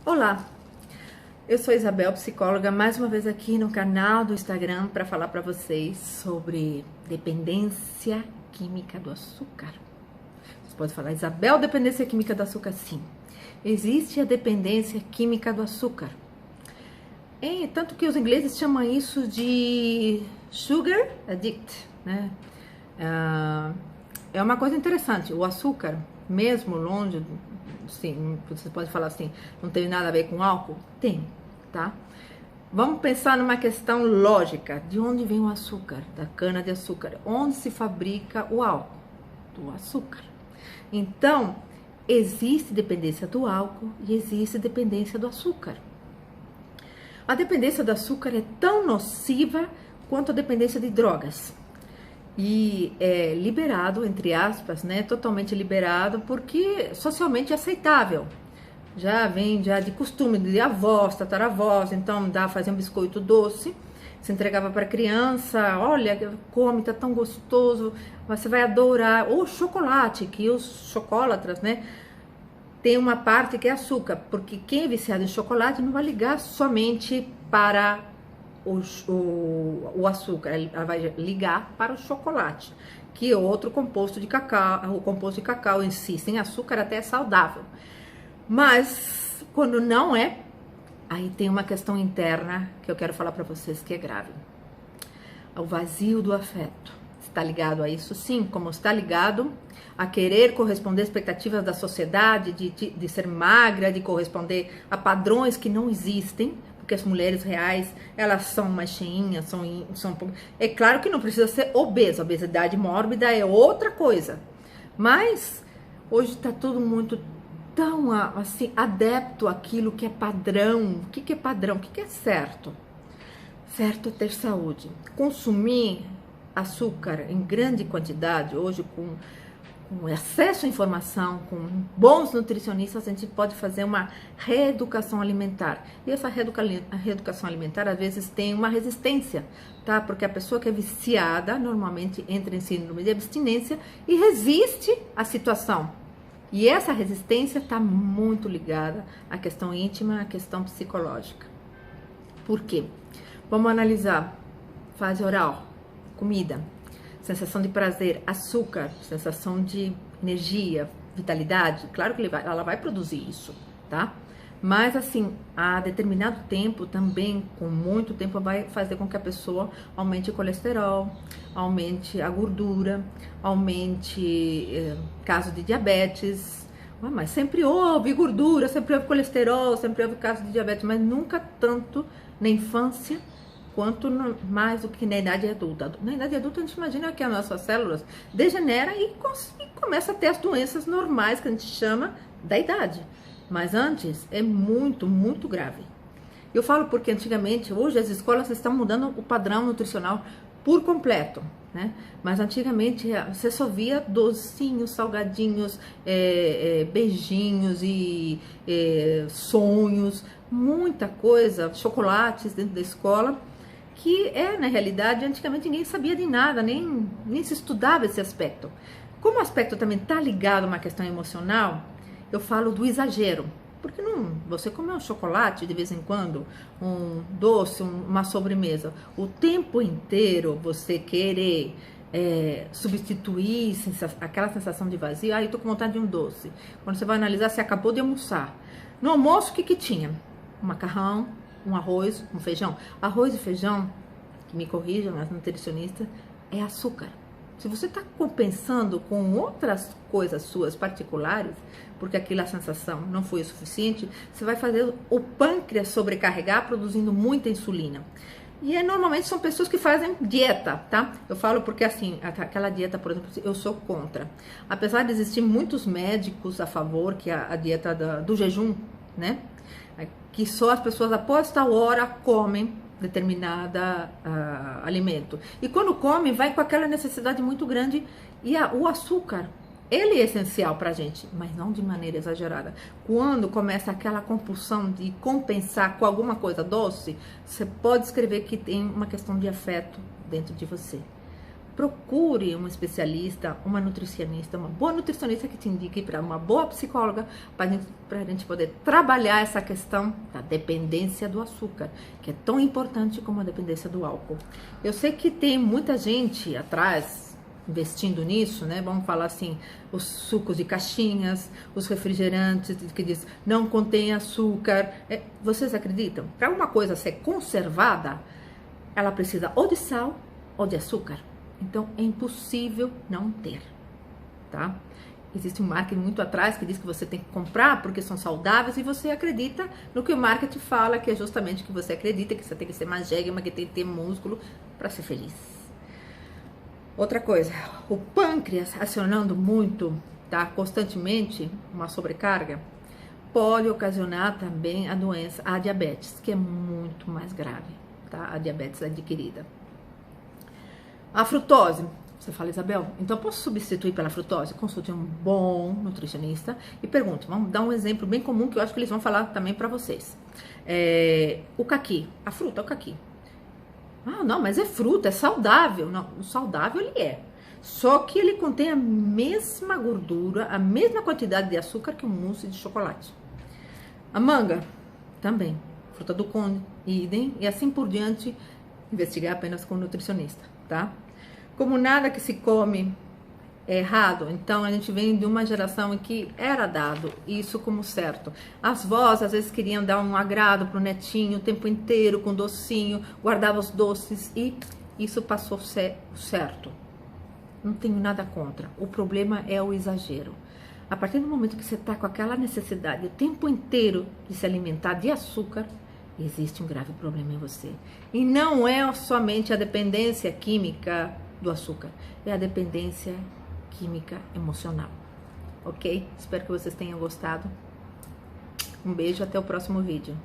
Olá, eu sou Isabel, psicóloga, mais uma vez aqui no canal do Instagram para falar para vocês sobre dependência química do açúcar. Você pode falar, Isabel, dependência química do açúcar? Sim, existe a dependência química do açúcar. Tanto que os ingleses chamam isso de sugar addict, né? É uma coisa interessante, o açúcar, mesmo longe, sim, você pode falar assim, não tem nada a ver com álcool? Tem, tá? Vamos pensar numa questão lógica, de onde vem o açúcar? Da cana de açúcar. Onde se fabrica o álcool? Do açúcar. Então, existe dependência do álcool e existe dependência do açúcar. A dependência do açúcar é tão nociva quanto a dependência de drogas. E é liberado, entre aspas, né, totalmente liberado, porque socialmente é aceitável. Já vem de costume de avós, tataravós, então dá fazer um biscoito doce, se entregava para criança, olha, come, tá tão gostoso, você vai adorar. Ou chocolate, que os chocolatras, né, tem uma parte que é açúcar, porque quem é viciado em chocolate não vai ligar somente para o açúcar, ela vai ligar para o chocolate, que é outro composto de cacau. O composto de cacau em si, sem açúcar, até é saudável. Mas quando não é, aí tem uma questão interna que eu quero falar para vocês que é grave. O vazio do afeto. Está ligado a isso? Sim, como está ligado a querer corresponder às expectativas da sociedade, de ser magra, de corresponder a padrões que não existem, porque as mulheres reais, elas são mais cheinhas, são é claro que não precisa ser obesa, a obesidade mórbida é outra coisa, mas hoje está todo muito tão assim, adepto àquilo que é padrão. O que é padrão? O que é certo? Certo é ter saúde. Consumir açúcar em grande quantidade, hoje com acesso à informação, com bons nutricionistas, a gente pode fazer uma reeducação alimentar. E essa reeducação alimentar, às vezes, tem uma resistência, tá? Porque a pessoa que é viciada, normalmente entra em síndrome de abstinência e resiste à situação. E essa resistência está muito ligada à questão íntima, à questão psicológica. Por quê? Vamos analisar fase oral, comida, sensação de prazer, açúcar, sensação de energia, vitalidade. Claro que ela vai produzir isso, tá? Mas assim, a determinado tempo também, com muito tempo, vai fazer com que a pessoa aumente o colesterol, aumente a gordura, aumente caso de diabetes. Mas sempre houve gordura, sempre houve colesterol, sempre houve caso de diabetes, mas nunca tanto na infância quanto mais do que na idade adulta. Na idade adulta a gente imagina que as nossas células degeneram e começa a ter as doenças normais que a gente chama da idade. Mas antes é muito, muito grave. Eu falo porque antigamente, hoje as escolas estão mudando o padrão nutricional por completo, né? Mas antigamente você só via docinhos, salgadinhos, beijinhos e sonhos, muita coisa, chocolates dentro da escola, que na realidade, antigamente ninguém sabia de nada, nem se estudava esse aspecto. Como o aspecto também está ligado a uma questão emocional, eu falo do exagero. Porque você comer um chocolate de vez em quando, um doce, uma sobremesa, o tempo inteiro você querer substituir aquela sensação de vazio, eu tô com vontade de um doce. Quando você vai analisar, você acabou de almoçar. No almoço, o que tinha? Um macarrão, um arroz, um feijão. Arroz e feijão, que me corrijam as nutricionistas, é açúcar. Se você está compensando com outras coisas suas particulares, porque aquela sensação não foi o suficiente, você vai fazer o pâncreas sobrecarregar, produzindo muita insulina. E normalmente são pessoas que fazem dieta, tá? Eu falo porque assim, aquela dieta, por exemplo, eu sou contra. Apesar de existir muitos médicos a favor, que a dieta do jejum, né? Que só as pessoas após tal hora comem determinada alimento. E quando come, vai com aquela necessidade muito grande. E o açúcar, ele é essencial pra gente, mas não de maneira exagerada. Quando começa aquela compulsão de compensar com alguma coisa doce, você pode escrever que tem uma questão de afeto dentro de você. procure um especialista, uma nutricionista, uma boa nutricionista que te indique para uma boa psicóloga, para a gente poder trabalhar essa questão da dependência do açúcar, que é tão importante como a dependência do álcool. Eu sei que tem muita gente atrás investindo nisso, né? Vamos falar assim, os sucos de caixinhas, os refrigerantes que diz não contém açúcar. Vocês acreditam? Para uma coisa ser conservada, ela precisa ou de sal ou de açúcar. Então é impossível não ter, tá? Existe um marketing muito atrás que diz que você tem que comprar porque são saudáveis e você acredita no que o marketing fala, que é justamente que você acredita que você tem que ser magérrima, que tem que ter músculo para ser feliz. Outra coisa, o pâncreas acionando muito, tá? Constantemente, uma sobrecarga, pode ocasionar também a doença, a diabetes, que é muito mais grave, tá? A diabetes adquirida. A frutose, você fala, Isabel, então eu posso substituir pela frutose? Consulte um bom nutricionista e pergunte. Vamos dar um exemplo bem comum que eu acho que eles vão falar também para vocês. O caqui, a fruta, o caqui. Ah, não, mas é fruta, é saudável. Não, o saudável ele é. Só que ele contém a mesma gordura, a mesma quantidade de açúcar que um mousse de chocolate. A manga, também. Fruta do conde, idem, e assim por diante, investigar apenas com o nutricionista, tá? Como nada que se come é errado, então a gente vem de uma geração em que era dado isso como certo. As vós às vezes queriam dar um agrado pro netinho o tempo inteiro com docinho, guardava os doces e isso passou a ser certo. Não tenho nada contra. O problema é o exagero. A partir do momento que você está com aquela necessidade o tempo inteiro de se alimentar de açúcar, existe um grave problema em você. E não é somente a dependência química do açúcar, é a dependência química emocional. Ok? Espero que vocês tenham gostado. Um beijo, até o próximo vídeo.